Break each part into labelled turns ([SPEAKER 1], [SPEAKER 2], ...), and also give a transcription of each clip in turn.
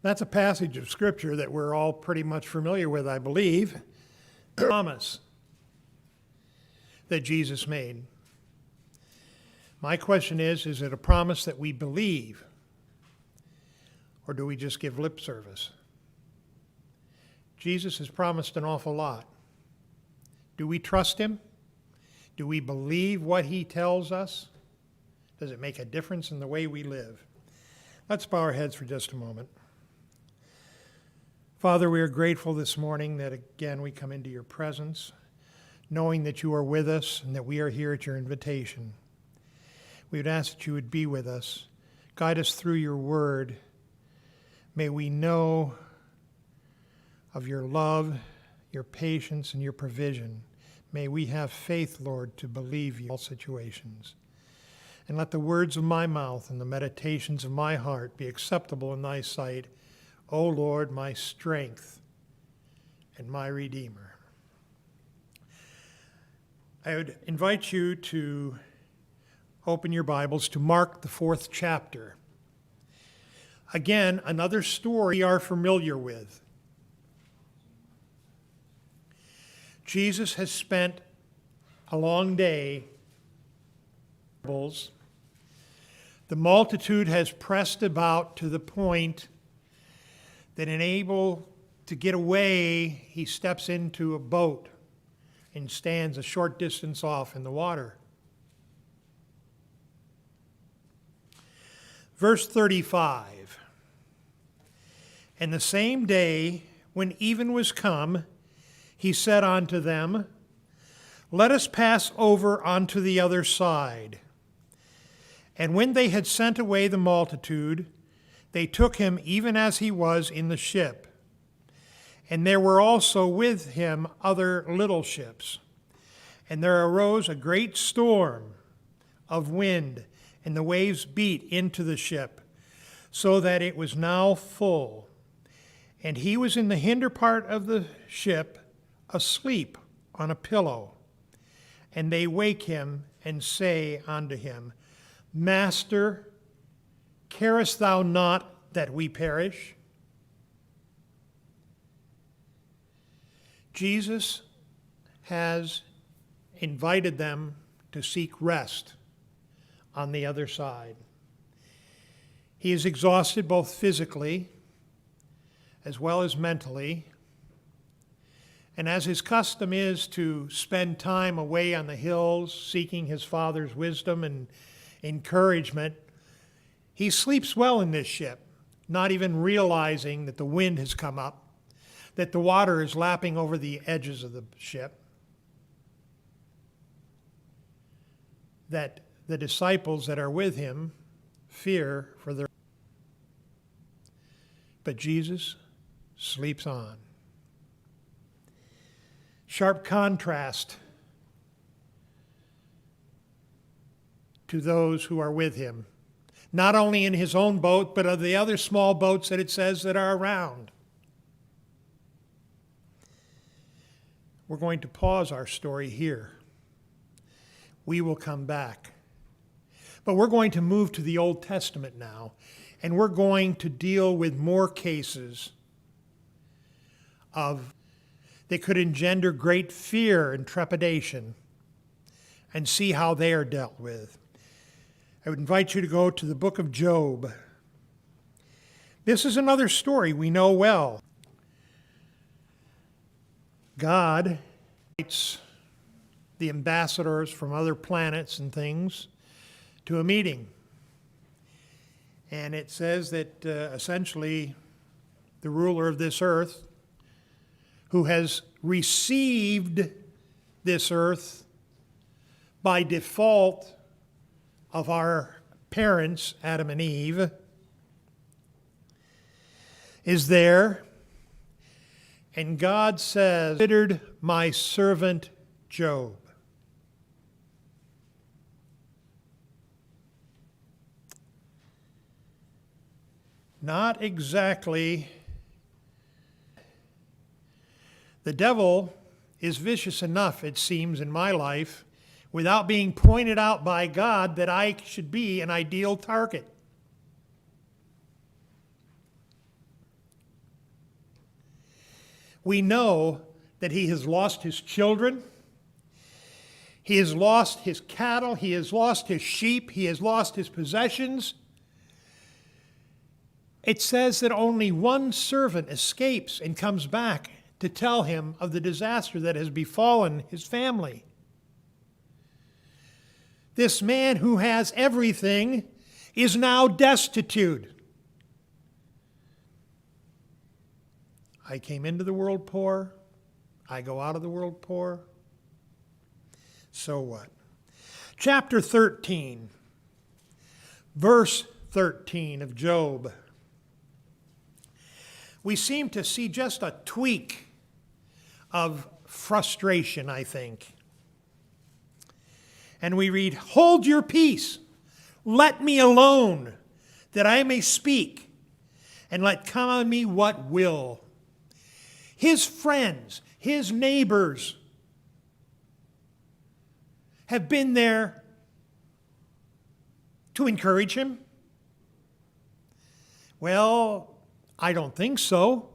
[SPEAKER 1] That's a passage of Scripture that we're all pretty much familiar with, I believe. Promise that Jesus made. My question is it a promise that we believe, or do we just give lip service? Jesus has promised an awful lot. Do we trust him? Do we believe what he tells us? Does it make a difference in the way we live? Let's bow our heads for just a moment. Father, we are grateful this morning that again we come into your presence, knowing that you are with us and that we are here at your invitation. We would ask that you would be with us, guide us through your word. May we know of your love, your patience, and your provision. May we have faith, Lord, to believe you in all situations. And let the words of my mouth and the meditations of my heart be acceptable in thy sight, O Lord, my strength and my Redeemer. I would invite you to open your Bibles to Mark, the 4th chapter. Again, another story we are familiar with. Jesus has spent a long day. The multitude has pressed about to the point that unable to get away, he steps into a boat and stands a short distance off in the water. Verse 35, and the same day when even was come, he said unto them, let us pass over unto the other side. And when they had sent away the multitude, they took him even as he was in the ship. And there were also with him other little ships. And there arose a great storm of wind, and the waves beat into the ship, so that it was now full. And he was in the hinder part of the ship, asleep on a pillow. And they wake him and say unto him, Master, carest thou not that we perish? Jesus has invited them to seek rest on the other side. He is exhausted both physically as well as mentally. And as his custom is to spend time away on the hills seeking his Father's wisdom and encouragement, he sleeps well in this ship, not even realizing that the wind has come up, that the water is lapping over the edges of the ship, that the disciples that are with him fear for their... But Jesus sleeps on. Sharp contrast to those who are with him, not only in his own boat, but of the other small boats that it says that are around. We're going to pause our story here. We will come back. But we're going to move to the Old Testament now, and we're going to deal with more cases that could engender great fear and trepidation, and see how they are dealt with. I would invite you to go to the book of Job. This is another story we know well. God invites the ambassadors from other planets and things to a meeting. And it says that essentially the ruler of this earth, who has received this earth by default of our parents, Adam and Eve, is there. And God says, considered my servant Job. Not exactly. The devil is vicious enough, it seems, in my life, without being pointed out by God that I should be an ideal target. We know that he has lost his children. He has lost his cattle. He has lost his sheep. He has lost his possessions. It says that only one servant escapes and comes back to tell him of the disaster that has befallen his family. This man who has everything is now destitute. I came into the world poor. I go out of the world poor. So what? Chapter 13, verse 13 of Job. We seem to see just a tweak of frustration, I think. And we read, "Hold your peace, let me alone, that I may speak, and let come on me what will." His friends, his neighbors have been there to encourage him. Well, I don't think so.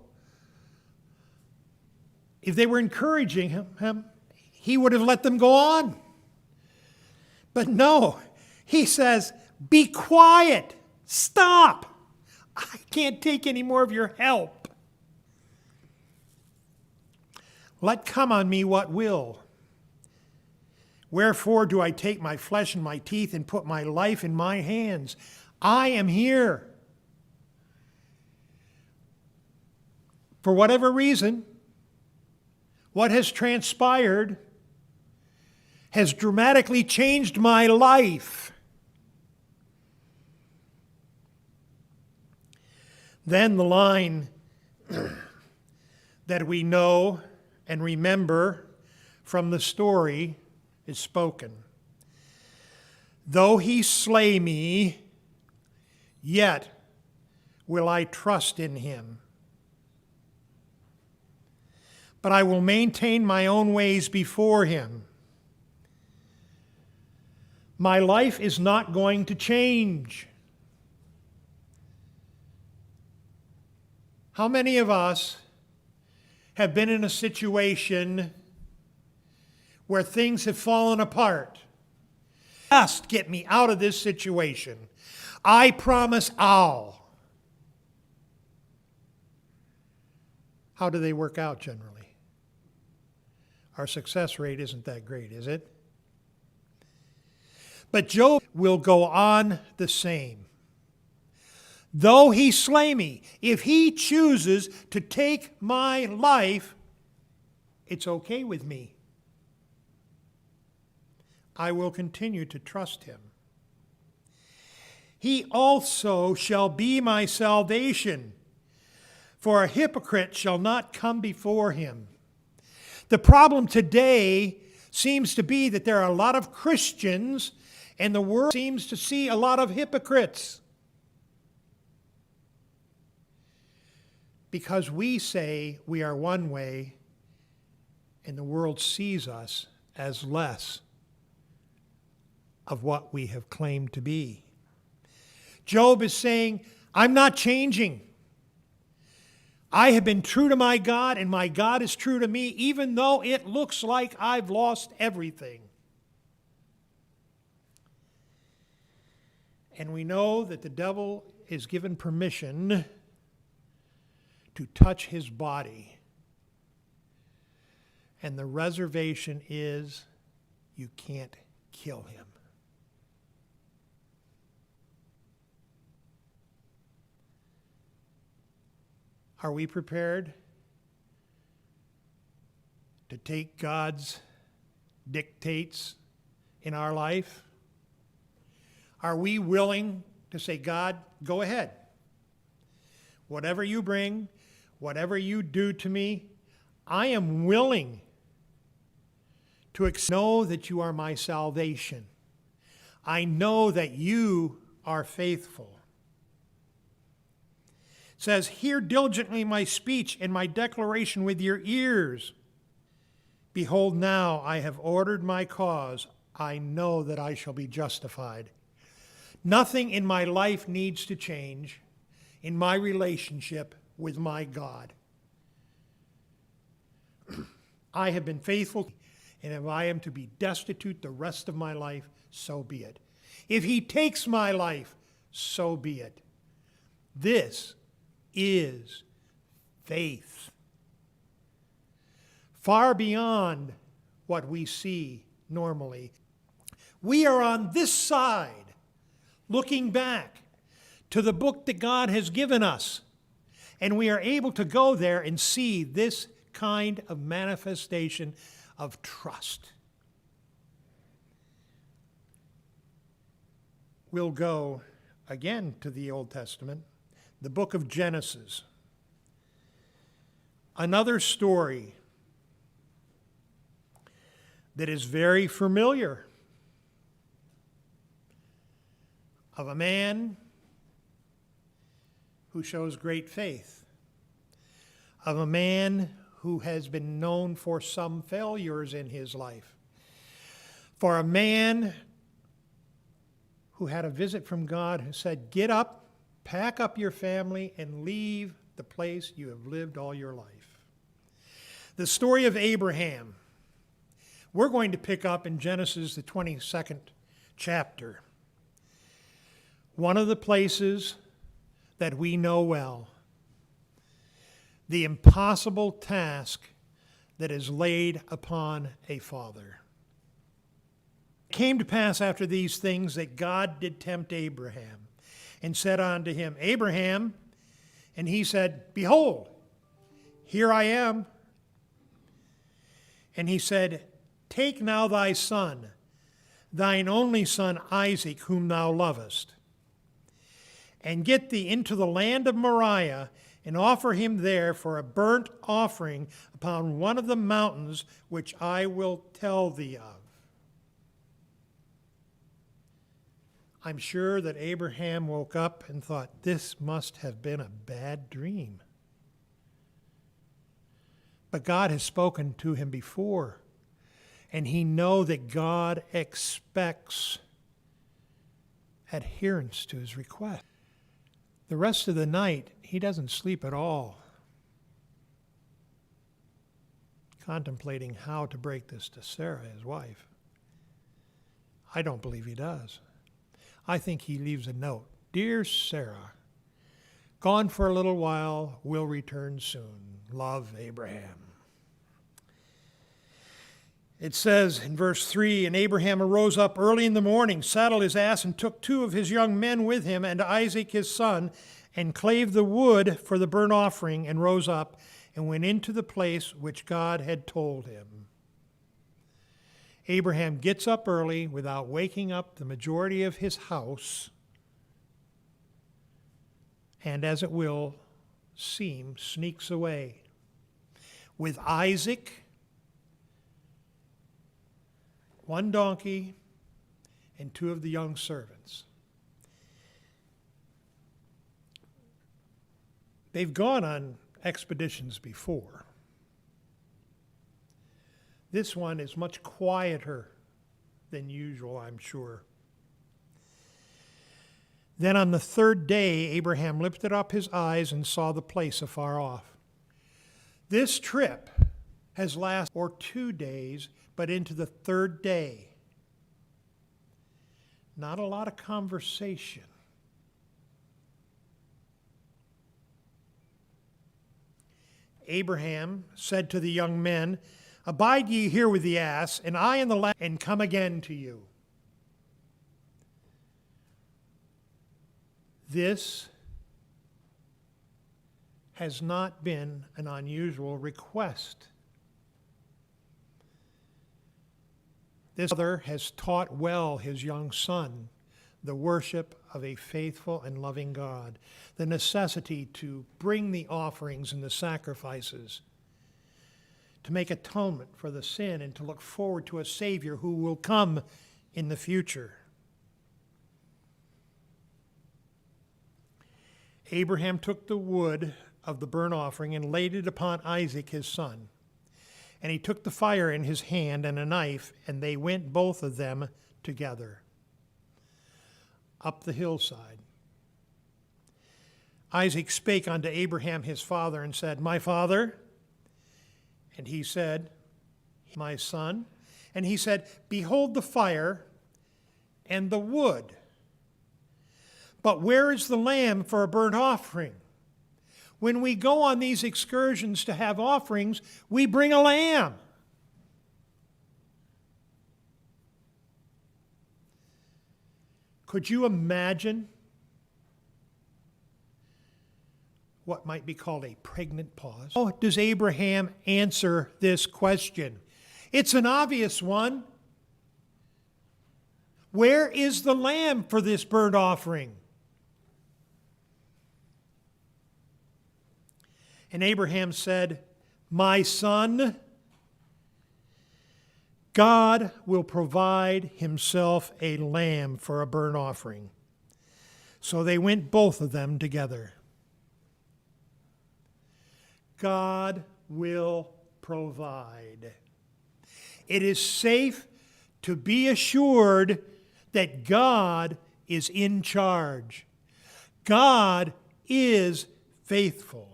[SPEAKER 1] If they were encouraging him, he would have let them go on. But no, he says, "Be quiet, stop. I can't take any more of your help. Let come on me what will. Wherefore do I take my flesh in my teeth and put my life in my hands? I am here." For whatever reason, what has transpired has dramatically changed my life. Then the line that we know and remember from the story is spoken. "Though he slay me, yet will I trust in him. But I will maintain my own ways before him." My life is not going to change. How many of us have been in a situation where things have fallen apart? Just get me out of this situation. I promise I'll. How do they work out generally? Our success rate isn't that great, is it? But Job will go on the same. "Though he slay me," if he chooses to take my life, it's okay with me. I will continue to trust him. "He also shall be my salvation, for a hypocrite shall not come before him." The problem today seems to be that there are a lot of Christians, and the world seems to see a lot of hypocrites. Because we say we are one way, and the world sees us as less of what we have claimed to be. Job is saying, "I'm not changing. I have been true to my God, and my God is true to me, even though it looks like I've lost everything." And we know that the devil is given permission to touch his body. And the reservation is, you can't kill him. Are we prepared to take God's dictates in our life? Are we willing to say, "God, go ahead. Whatever you bring, whatever you do to me, I am willing to know that you are my salvation. I know that you are faithful." It says, "Hear diligently my speech and my declaration with your ears. Behold, now I have ordered my cause. I know that I shall be justified." Nothing in my life needs to change in my relationship with my God. I have been faithful, and if I am to be destitute the rest of my life, so be it. If he takes my life, so be it. This is faith. Far beyond what we see normally. We are on this side, looking back to the book that God has given us, and we are able to go there and see this kind of manifestation of trust. We'll go again to the Old Testament, the book of Genesis. Another story that is very familiar of a man who shows great faith, of a man who has been known for some failures in his life, for a man who had a visit from God who said, "Get up, pack up your family, and leave the place you have lived all your life." The story of Abraham. We're going to pick up in Genesis, the 22nd chapter. One of the places that we know well. The impossible task that is laid upon a father. It came to pass after these things that God did tempt Abraham, and said unto him, "Abraham," and he said, "Behold, here I am." And he said, "Take now thy son, thine only son Isaac, whom thou lovest, and get thee into the land of Moriah, and offer him there for a burnt offering upon one of the mountains which I will tell thee of." I'm sure that Abraham woke up and thought, this must have been a bad dream. But God has spoken to him before, and he knows that God expects adherence to his request. The rest of the night, he doesn't sleep at all, contemplating how to break this to Sarah, his wife. I don't believe he does. I think he leaves a note. "Dear Sarah, gone for a little while, will return soon. Love, Abraham." It says in verse 3, "And Abraham arose up early in the morning, saddled his ass, and took 2 of his young men with him, and Isaac his son, and clave the wood for the burnt offering, and rose up, and went into the place which God had told him." Abraham gets up early without waking up the majority of his house, and as it will seem, sneaks away with Isaac, 1 donkey, and 2 of the young servants. They've gone on expeditions before. This one is much quieter than usual, I'm sure. Then on the 3rd day, Abraham lifted up his eyes and saw the place afar off. This trip has lasted for 2 days, but into the 3rd day. Not a lot of conversation. Abraham said to the young men, "Abide ye here with the ass, and I and the lad, and come again to you." This has not been an unusual request. This father has taught well his young son the worship of a faithful and loving God, the necessity to bring the offerings and the sacrifices, to make atonement for the sin, and to look forward to a Savior who will come in the future. Abraham took the wood of the burnt offering and laid it upon Isaac his son. And he took the fire in his hand and a knife, and they went both of them together up the hillside. Isaac spake unto Abraham his father and said, "My father." And he said, my son. And he said, behold the fire and the wood. But where is the lamb for a burnt offering? When we go on these excursions to have offerings, we bring a lamb. Could you imagine what might be called a pregnant pause? How does Abraham answer this question? It's an obvious one. Where is the lamb for this burnt offering? And Abraham said, my son, God will provide himself a lamb for a burnt offering. So they went both of them together. God will provide. It is safe to be assured that God is in charge. God is faithful.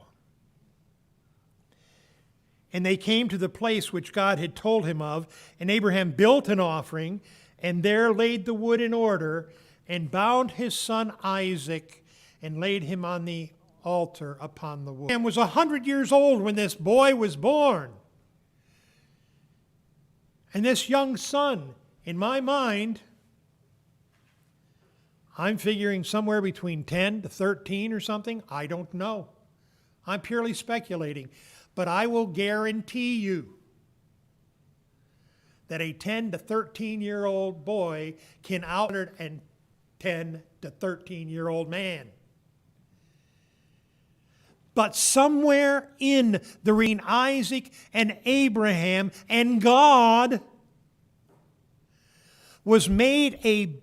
[SPEAKER 1] And they came to the place which God had told him of, and Abraham built an offering, and there laid the wood in order, and bound his son Isaac, and laid him on the altar upon the wood. Abraham was 100 years old when this boy was born. And this young son, in my mind, I'm figuring somewhere between 10 to 13 or something. I don't know. I'm purely speculating. But I will guarantee you that a 10 to 13-year-old boy can out a 10 to 13-year-old man. But somewhere in the between Isaac and Abraham and God was made a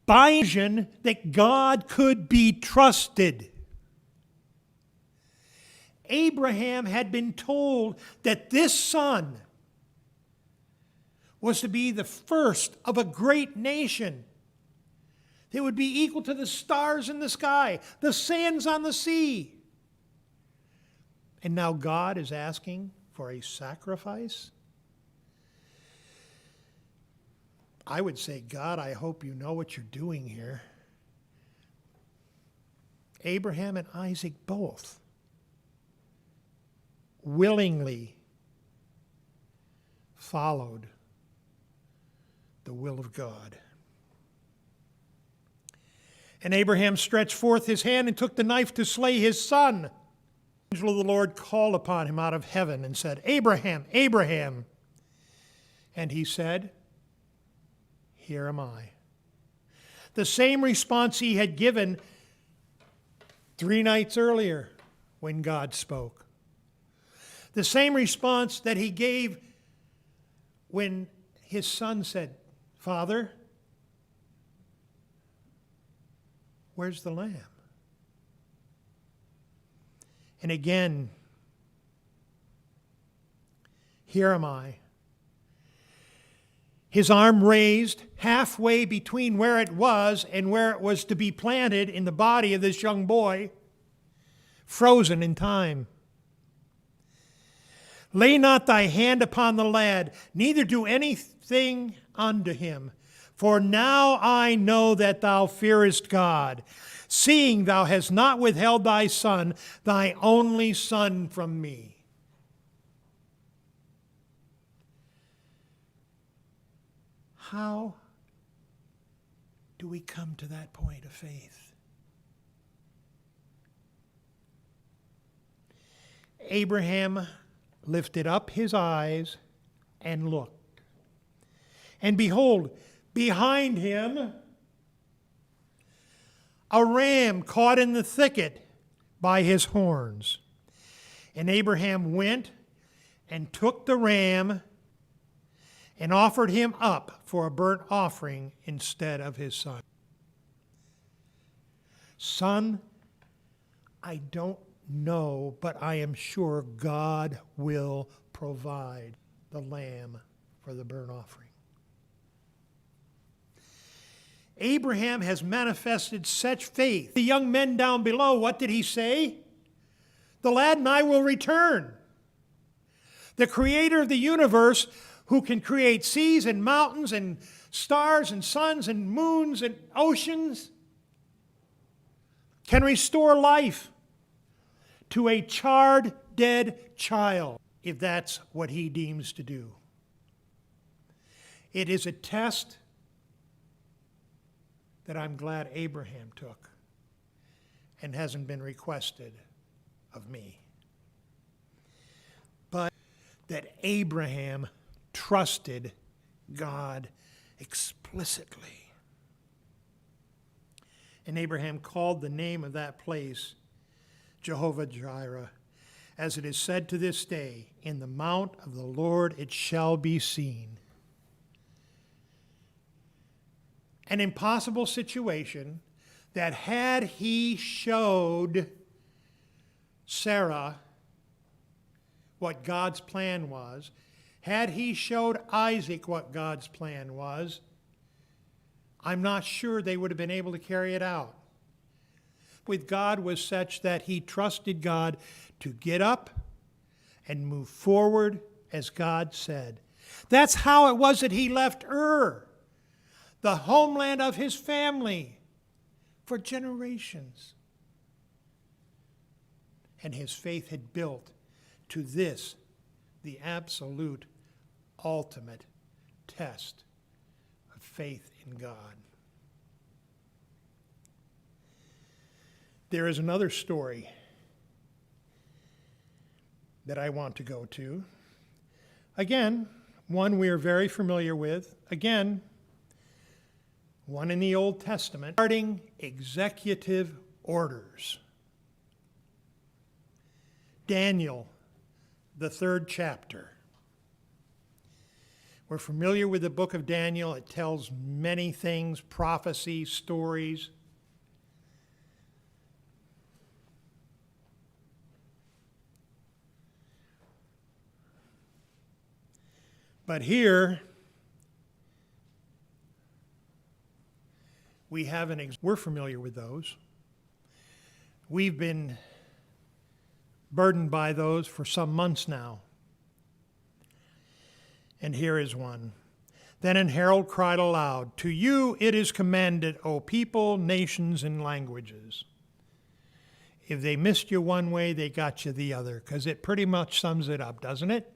[SPEAKER 1] vision that God could be trusted. Abraham had been told that this son was to be the first of a great nation. It would be equal to the stars in the sky, the sands on the sea. And now God is asking for a sacrifice? I would say, God, I hope you know what you're doing here. Abraham and Isaac both willingly followed the will of God. And Abraham stretched forth his hand and took the knife to slay his son. The angel of the Lord called upon him out of heaven and said, Abraham, Abraham. And he said, here am I. The same response he had given 3 nights earlier when God spoke. The same response that he gave when his son said, Father, where's the lamb? And again, here am I. His arm raised halfway between where it was and where it was to be planted in the body of this young boy, frozen in time. Lay not thy hand upon the lad, neither do anything unto him. For now I know that thou fearest God, seeing thou hast not withheld thy son, thy only son, from me. How do we come to that point of faith? Abraham lifted up his eyes and looked. And behold, behind him, a ram caught in the thicket by his horns. And Abraham went and took the ram and offered him up for a burnt offering instead of his son. Son, I don't know, but I am sure God will provide the lamb for the burnt offering. Abraham has manifested such faith. The young men down below, what did he say? The lad and I will return. The creator of the universe, who can create seas and mountains and stars and suns and moons and oceans, can restore life to a charred, dead child, if that's what he deems to do. It is a test that I'm glad Abraham took and hasn't been requested of me. But that Abraham trusted God explicitly. And Abraham called the name of that place Jehovah Jireh. As it is said to this day, in the mount of the Lord it shall be seen. An impossible situation that had he showed Sarah what God's plan was, had he showed Isaac what God's plan was, I'm not sure they would have been able to carry it out. With God was such that he trusted God to get up and move forward as God said. That's how it was that he left Ur, the homeland of his family, for generations. And his faith had built to this, the absolute, ultimate test of faith in God. There is another story that I want to go to. Again, one we are very familiar with. Again, one in the Old Testament, regarding executive orders. Daniel, the 3rd chapter. We're familiar with the book of Daniel. It tells many things, prophecies, stories. But here, we have we're familiar with those. We've been burdened by those for some months now. And here is one. Then an herald cried aloud, "To you it is commanded, O people, nations, and languages." If they missed you one way, they got you the other, because it pretty much sums it up, doesn't it?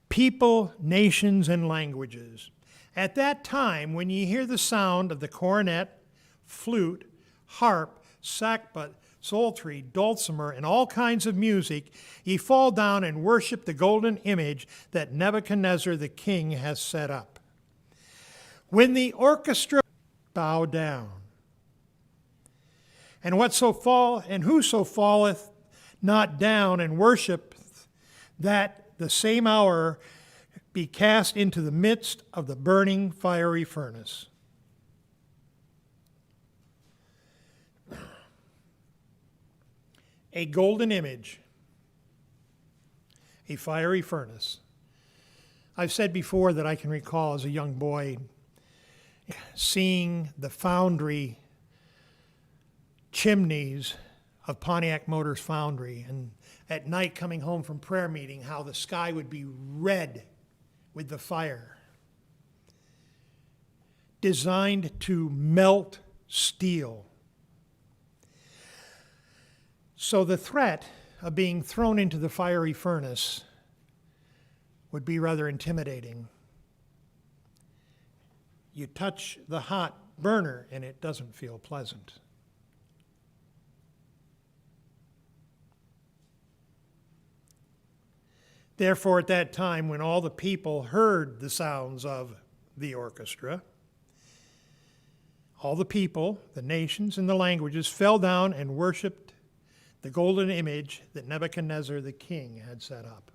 [SPEAKER 1] People, nations, and languages. At that time, when ye hear the sound of the cornet, flute, harp, sackbut, psaltery, dulcimer, and all kinds of music, ye fall down and worship the golden image that Nebuchadnezzar the king has set up. When the orchestra bow down, and whoso falleth not down and worshipeth, that the same hour be cast into the midst of the burning fiery furnace. A golden image, a fiery furnace. I've said before that I can recall as a young boy seeing the foundry chimneys of Pontiac Motors Foundry, and at night coming home from prayer meeting, how the sky would be red with the fire, designed to melt steel. So the threat of being thrown into the fiery furnace would be rather intimidating. You touch the hot burner and it doesn't feel pleasant. Therefore, at that time, when all the people heard the sounds of the orchestra, all the people, the nations, and the languages fell down and worshiped the golden image that Nebuchadnezzar the king had set up.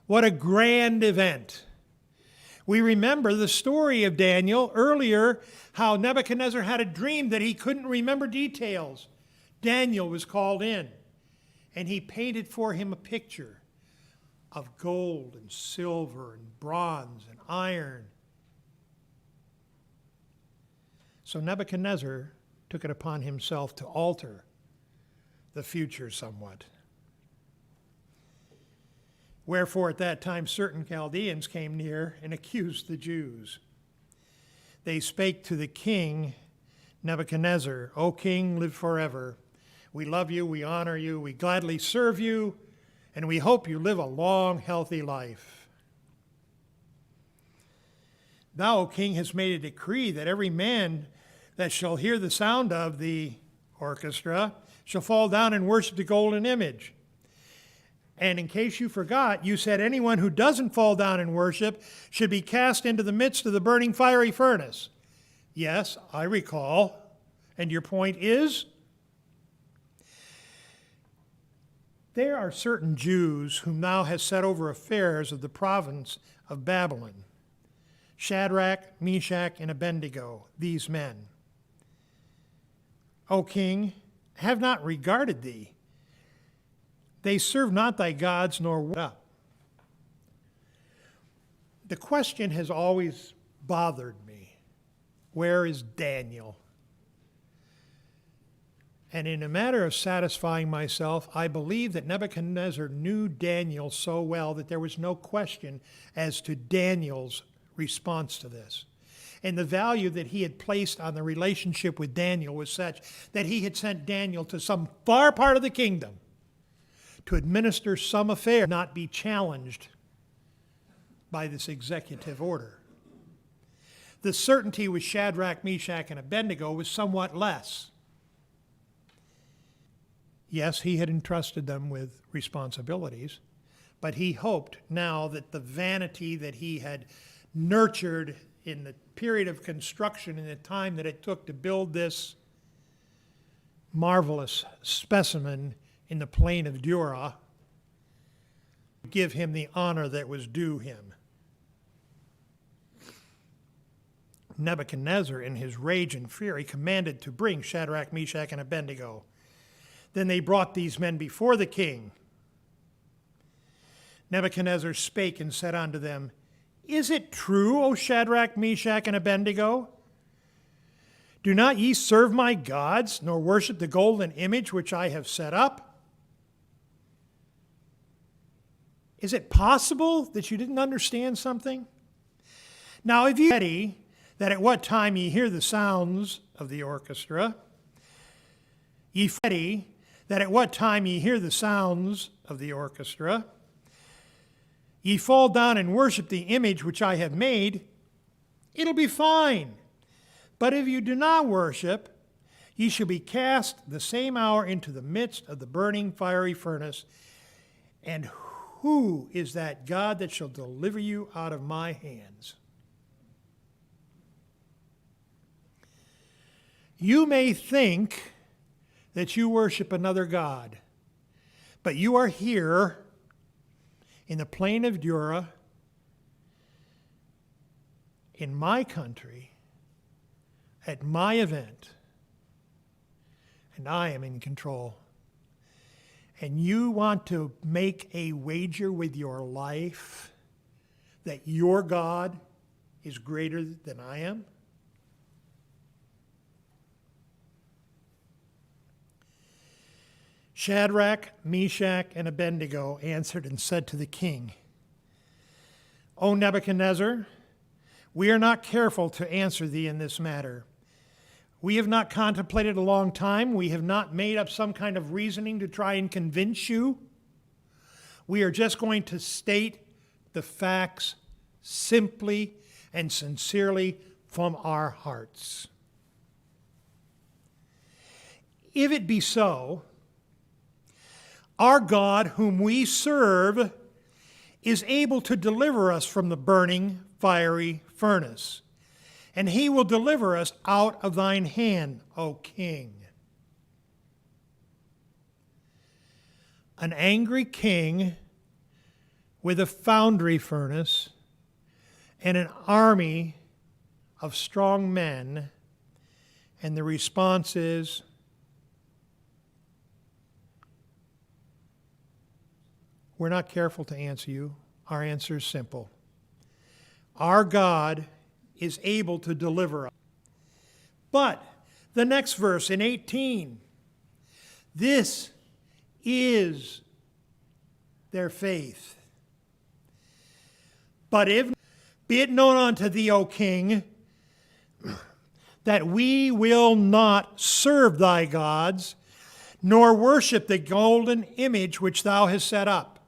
[SPEAKER 1] What a grand event. We remember the story of Daniel earlier, how Nebuchadnezzar had a dream that he couldn't remember details. Daniel was called in, and he painted for him a picture of gold and silver and bronze and iron. So Nebuchadnezzar took it upon himself to alter the future somewhat. Wherefore at that time certain Chaldeans came near and accused the Jews. They spake to the king Nebuchadnezzar, O king, live forever. We love you, we honor you, we gladly serve you, and we hope you live a long, healthy life. Thou, O king, hast made a decree that every man that shall hear the sound of the orchestra shall fall down and worship the golden image. And in case you forgot, you said anyone who doesn't fall down and worship should be cast into the midst of the burning fiery furnace. Yes, I recall. And your point is? There are certain Jews whom thou hast set over affairs of the province of Babylon. Shadrach, Meshach, and Abednego, these men. O king, have not regarded thee. They serve not thy gods, nor what up. The question has always bothered me. Where is Daniel? And in a matter of satisfying myself, I believe that Nebuchadnezzar knew Daniel so well that there was no question as to Daniel's response to this. And the value that he had placed on the relationship with Daniel was such that he had sent Daniel to some far part of the kingdom to administer some affair, not be challenged by this executive order. The certainty with Shadrach, Meshach, and Abednego was somewhat less. Yes, he had entrusted them with responsibilities, but he hoped now that the vanity that he had nurtured in the period of construction and the time that it took to build this marvelous specimen in the plain of Dura, give him the honor that was due him. Nebuchadnezzar, in his rage and fury, commanded to bring Shadrach, Meshach, and Abednego. Then they brought these men before the king. Nebuchadnezzar spake and said unto them, Is it true, O Shadrach, Meshach, and Abednego? Do not ye serve my gods, nor worship the golden image which I have set up? Is it possible that you didn't understand something? Now, if you are ready that at what time ye hear the sounds of the orchestra, ye ready that at what time ye hear the sounds of the orchestra, ye fall down and worship the image which I have made, it'll be fine. But if you do not worship, ye shall be cast the same hour into the midst of the burning fiery furnace. And who is that God that shall deliver you out of my hands? You may think that you worship another God, but you are here in the plain of Dura, in my country, at my event, and I am in control. And you want to make a wager with your life that your God is greater than I am? Shadrach, Meshach, and Abednego answered and said to the king, O Nebuchadnezzar, we are not careful to answer thee in this matter. We have not contemplated a long time. We have not made up some kind of reasoning to try and convince you. We are just going to state the facts simply and sincerely from our hearts. If it be so, our God, whom we serve, is able to deliver us from the burning, fiery furnace, and he will deliver us out of thine hand, O king. An angry king with a foundry furnace and an army of strong men, and the response is, we're not careful to answer you. Our answer is simple. Our God is able to deliver us. But the next verse in 18, this is their faith. But if, be it known unto thee, O king, that we will not serve thy gods, nor worship the golden image which thou hast set up.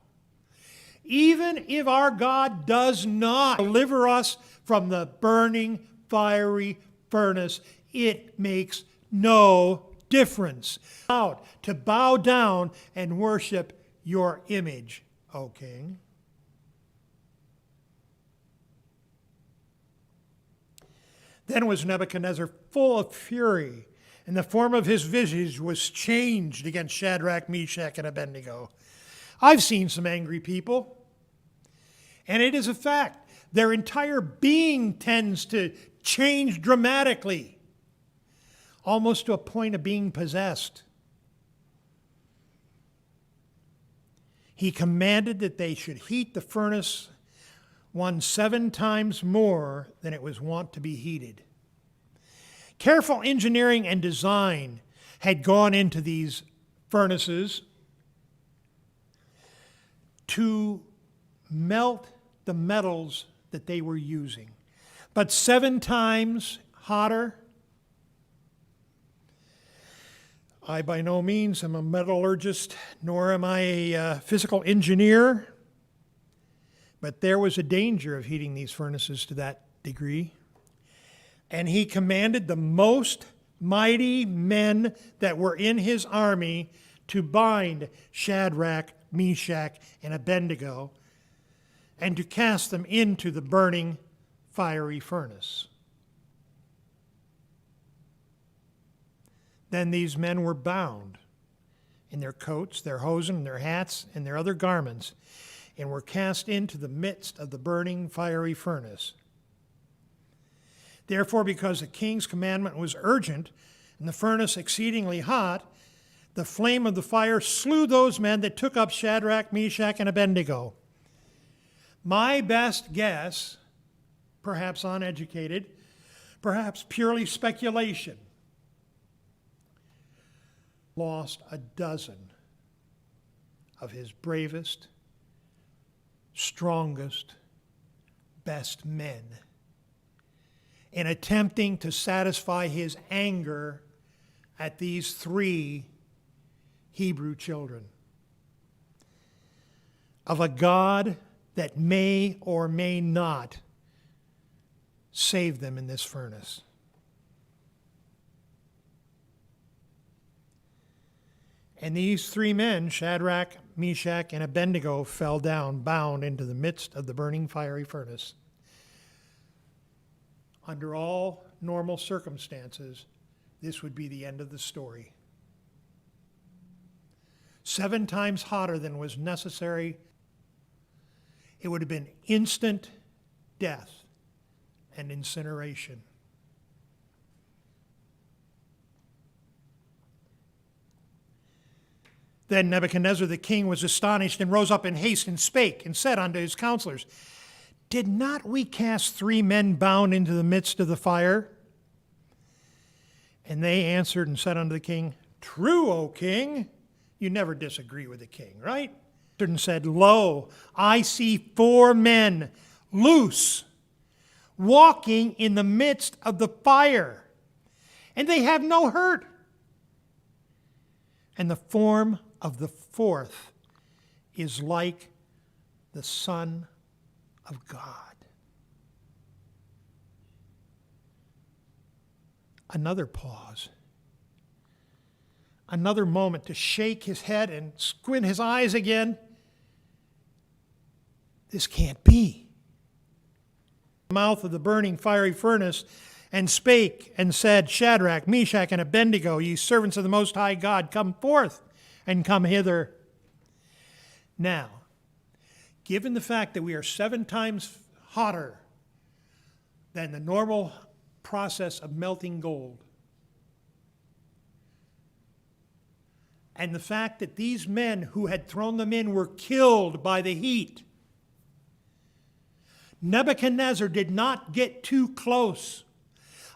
[SPEAKER 1] Even if our God does not deliver us from the burning fiery furnace, it makes no difference. To bow down and worship your image, O king. Then was Nebuchadnezzar full of fury, and the form of his visage was changed against Shadrach, Meshach, and Abednego. I've seen some angry people, and it is a fact. Their entire being tends to change dramatically, almost to a point of being possessed. He commanded that they should heat the furnace 7 times more than it was wont to be heated. Careful engineering and design had gone into these furnaces to melt the metals that they were using. But 7 times hotter. I by no means am a metallurgist, nor am I a physical engineer. But there was a danger of heating these furnaces to that degree. And he commanded the most mighty men that were in his army to bind Shadrach, Meshach, and Abednego, and to cast them into the burning fiery furnace. Then these men were bound in their coats, their hosen, their hats, and their other garments, and were cast into the midst of the burning fiery furnace. Therefore, because the king's commandment was urgent, and the furnace exceedingly hot, the flame of the fire slew those men that took up Shadrach, Meshach, and Abednego. My best guess, perhaps uneducated, perhaps purely speculation, lost a dozen of his bravest, strongest, best men in attempting to satisfy his anger at these 3 Hebrew children of a God that may or may not save them in this furnace. And these 3 men, Shadrach, Meshach, and Abednego, fell down, bound into the midst of the burning fiery furnace. Under all normal circumstances, this would be the end of the story. 7 times hotter than was necessary. It would have been instant death and incineration. Then Nebuchadnezzar the king was astonished and rose up in haste and spake and said unto his counselors, Did not we cast 3 men bound into the midst of the fire? And they answered and said unto the king, True, O king. You never disagree with the king, right? And said, Lo, I see 4 men loose, walking in the midst of the fire, and they have no hurt. And the form of the 4th is like the Son of God. Another pause. Another moment to shake his head and squint his eyes again. This can't be. The mouth of the burning fiery furnace, and spake and said, Shadrach, Meshach, and Abednego, ye servants of the Most High God, come forth and come hither. Now, given the fact that we are 7 times hotter than the normal process of melting gold, and the fact that these men who had thrown them in were killed by the heat, Nebuchadnezzar did not get too close.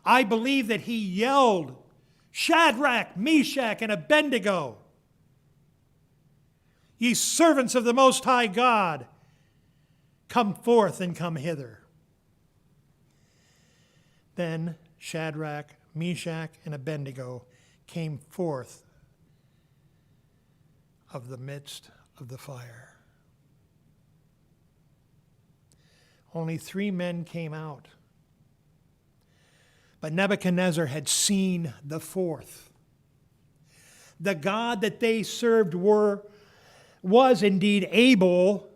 [SPEAKER 1] I believe that he yelled, Shadrach, Meshach, and Abednego, ye servants of the Most High God, come forth and come hither. Then Shadrach, Meshach, and Abednego came forth of the midst of the fire. Only 3 men came out. But Nebuchadnezzar had seen the 4th. The God that they served was indeed able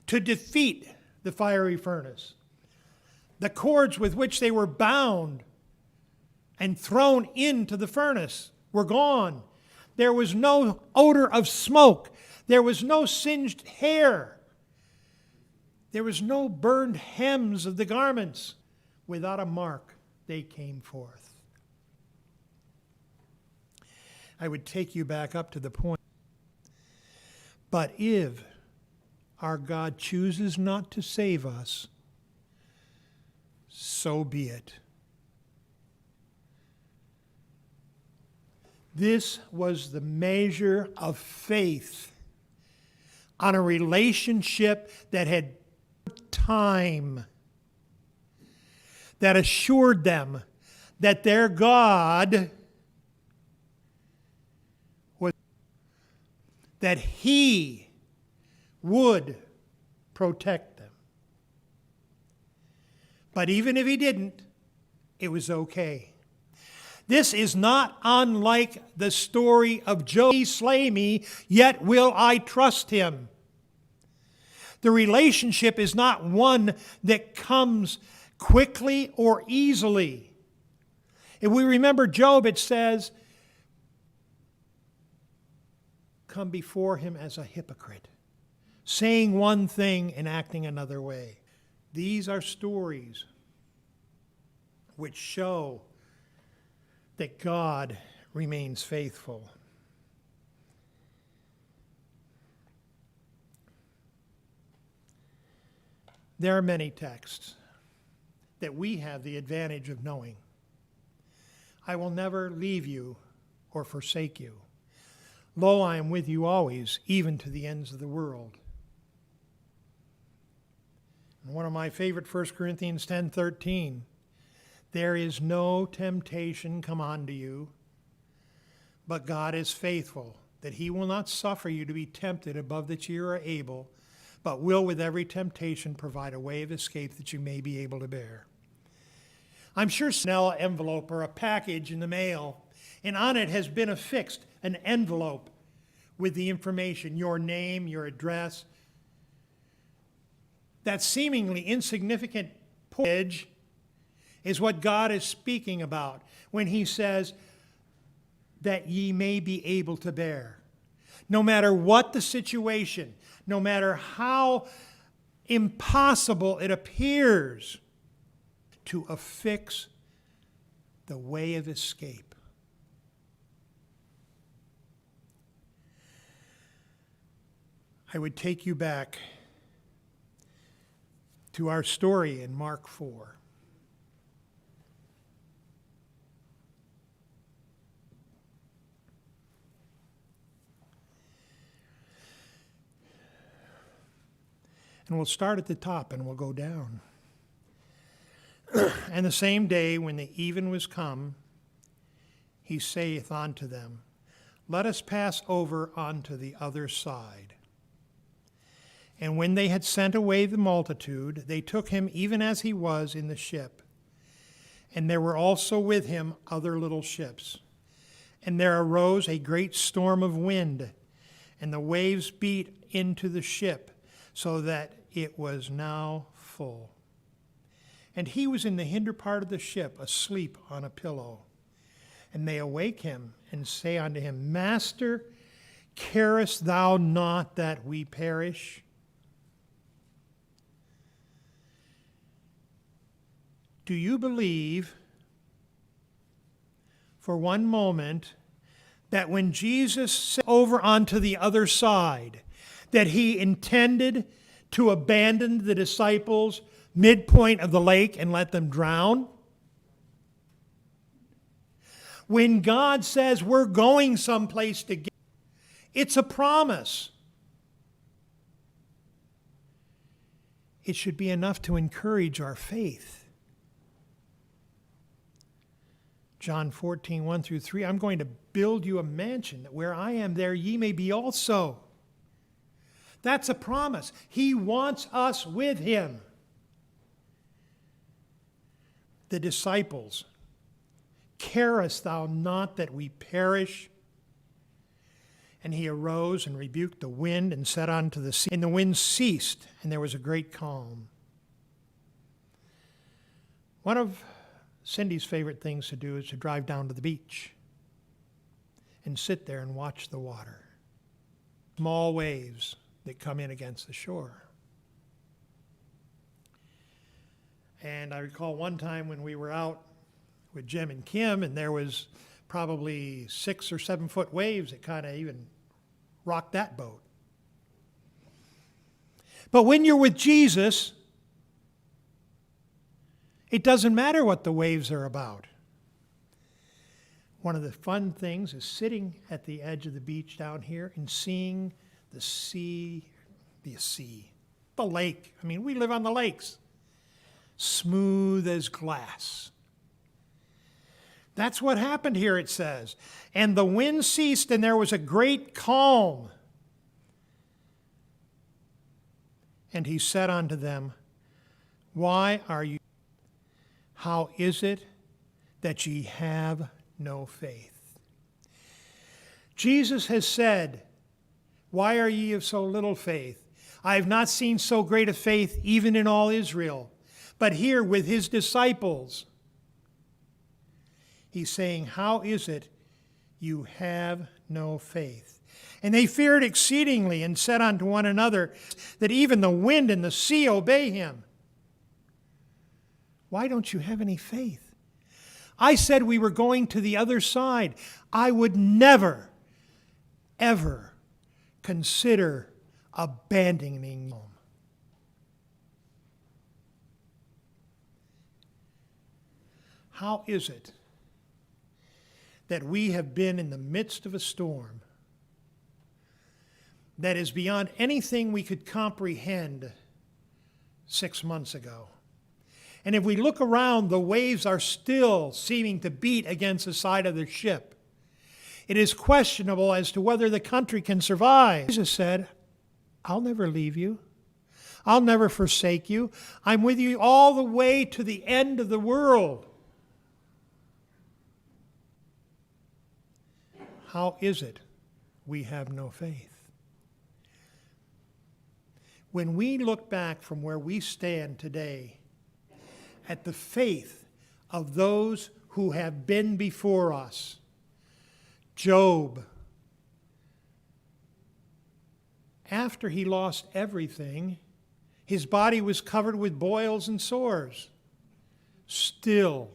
[SPEAKER 1] to defeat the fiery furnace. The cords with which they were bound and thrown into the furnace were gone. There was no odor of smoke. There was no singed hair. There was no burned hems of the garments. Without a mark, they came forth. I would take you back up to the point. But if our God chooses not to save us, so be it. This was the measure of faith on a relationship that had time, that assured them that their God was, that He would protect them. But even if He didn't, it was okay. This is not unlike the story of Job. He slay me, yet will I trust him. The relationship is not one that comes quickly or easily. If we remember Job, it says, come before him as a hypocrite, saying one thing and acting another way. These are stories which show that God remains faithful. There are many texts that we have the advantage of knowing. I will never leave you or forsake you. Lo, I am with you always, even to the ends of the world. And one of my favorite, 1 Corinthians 10:13, there is no temptation come unto you, but God is faithful, that he will not suffer you to be tempted above that you are able, but will with every temptation provide a way of escape that you may be able to bear. I'm sure an envelope or a package in the mail, and on it has been affixed an envelope with the information, your name, your address. That seemingly insignificant page is what God is speaking about when he says that ye may be able to bear. No matter what the situation, no matter how impossible it appears, to affix the way of escape. I would take you back to our story in Mark 4. And we'll start at the top and we'll go down. And the same day when the even was come, he saith unto them, let us pass over unto the other side. And when they had sent away the multitude, they took him even as he was in the ship. And there were also with him other little ships. And there arose a great storm of wind, and the waves beat into the ship, so that it was now full. And he was in the hinder part of the ship, asleep on a pillow. And they awake him, and say unto him, Master, carest thou not that we perish? Do you believe for one moment that when Jesus sent over onto the other side, that he intended to abandon the disciples midpoint of the lake and let them drown? When God says we're going someplace together, it's a promise. it should be enough to encourage our faith. John 14, 1 through 3, I'm going to build you a mansion, that where I am, there ye may be also. That's a promise. He wants us with him. The disciples, carest thou not that we perish? And he arose and rebuked the wind and said unto the sea, and the wind ceased, and there was a great calm. One of Cindy's favorite things to do is to drive down to the beach and sit there and watch the water. Small waves that come in against the shore. And I recall one time when we were out with Jim and Kim, and there was probably 6 or 7 foot waves that kind of even rocked that boat. But when you're with Jesus, it doesn't matter what the waves are about. One of the fun things is sitting at the edge of the beach down here and seeing the lake. I mean, we live on the lakes. Smooth as glass. That's what happened here, it says. And the wind ceased, and there was a great calm. And he said unto them, Why are you? How is it that ye have no faith? Jesus has said, Why are ye of so little faith? I have not seen so great a faith even in all Israel. But here with his disciples, he's saying, How is it you have no faith? And they feared exceedingly and said unto one another, that even the wind and the sea obey him. Why don't you have any faith? I said we were going to the other side. I would never, ever consider abandoning home. How is it that we have been in the midst of a storm that is beyond anything we could comprehend 6 months ago? And if we look around, the waves are still seeming to beat against the side of the ship. It is questionable as to whether the country can survive. Jesus said, I'll never leave you. I'll never forsake you. I'm with you all the way to the end of the world. How is it we have no faith? When we look back from where we stand today at the faith of those who have been before us, Job, after he lost everything, his body was covered with boils and sores. Still,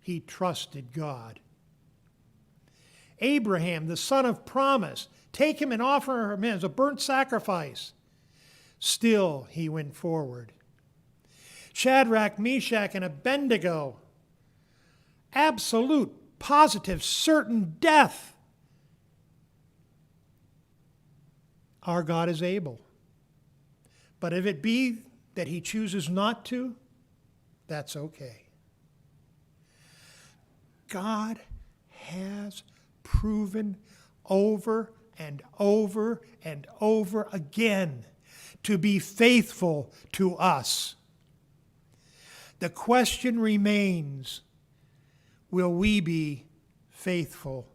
[SPEAKER 1] he trusted God. Abraham, the son of promise, take him and offer him as a burnt sacrifice. Still, he went forward. Shadrach, Meshach, and Abednego, absolute, positive, certain death. Our God is able. But if it be that he chooses not to, that's okay. God has proven over and over and over again to be faithful to us. The question remains, will we be faithful